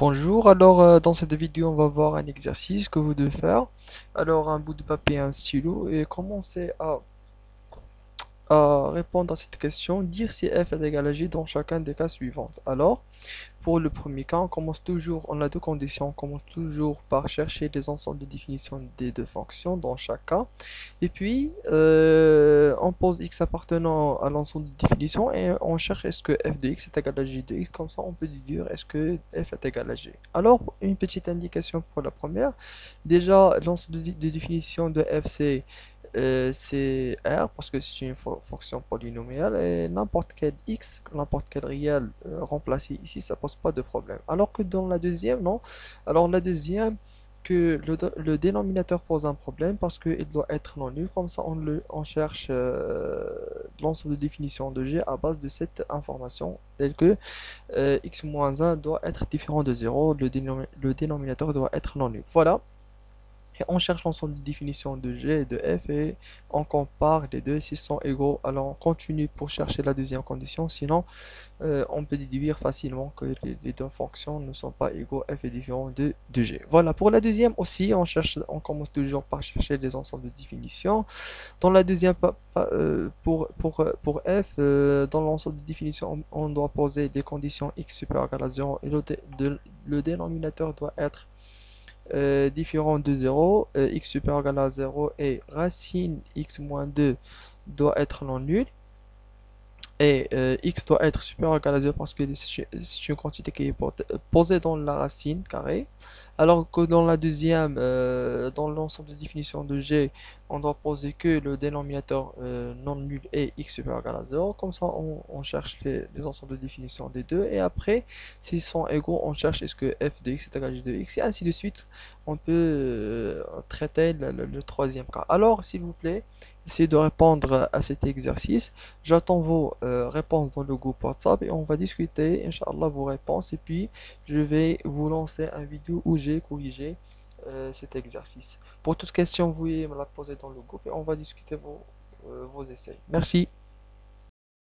Bonjour, dans cette vidéo on va voir un exercice que vous devez faire. Alors un bout de papier et un stylo et commencez à répondre à cette question, dire si f est égal à g dans chacun des cas suivants. Alors pour le premier cas on a deux conditions, on commence toujours par chercher les ensembles de définition des deux fonctions dans chaque cas. Et puis on pose x appartenant à l'ensemble de définition et on cherche est-ce que f de x est égal à g de x, comme ça on peut déduire est-ce que f est égal à g. Alors une petite indication pour la première, déjà l'ensemble de définition de f c'est R parce que c'est une fonction polynomiale et n'importe quel x, n'importe quel réel remplacé ici, ça pose pas de problème. Alors que dans la deuxième, non. Alors la deuxième, que le dénominateur pose un problème parce qu'il doit être non nul. Comme ça, on cherche l'ensemble de définition de G à base de cette information, telle que x moins 1 doit être différent de 0, le dénominateur doit être non nul. Voilà. Et on cherche l'ensemble de définitions de G et de F et on compare les deux s'ils sont égaux. Alors on continue pour chercher la deuxième condition. Sinon, on peut déduire facilement que les deux fonctions ne sont pas égaux. F est différent de G. Voilà, pour la deuxième aussi, on commence toujours par chercher les ensembles de définitions. Dans la deuxième, pour F, dans l'ensemble de définitions, on doit poser des conditions x supérieur à 0 et le dénominateur doit être différent de 0, x supérieur à 0 et racine x moins 2 doit être non nul. Et x doit être supérieur ou égal à 0 parce que c'est une quantité qui est posée dans la racine carrée. Alors que dans la deuxième, dans l'ensemble de définition de g, on doit poser que le dénominateur non nul est x supérieur ou égal à 0. Comme ça, on cherche les ensembles de définition des deux. Et après, s'ils sont égaux, on cherche est-ce que f de x est égal à g de x. Et ainsi de suite, on peut traiter le troisième cas. Alors, s'il vous plaît, essayez de répondre à cet exercice. J'attends vos réponses dans le groupe WhatsApp et on va discuter, Inch'Allah, vos réponses. Et puis, je vais vous lancer une vidéo où j'ai corrigé cet exercice. Pour toute question, vous pouvez me la poser dans le groupe et on va discuter vos essais. Merci.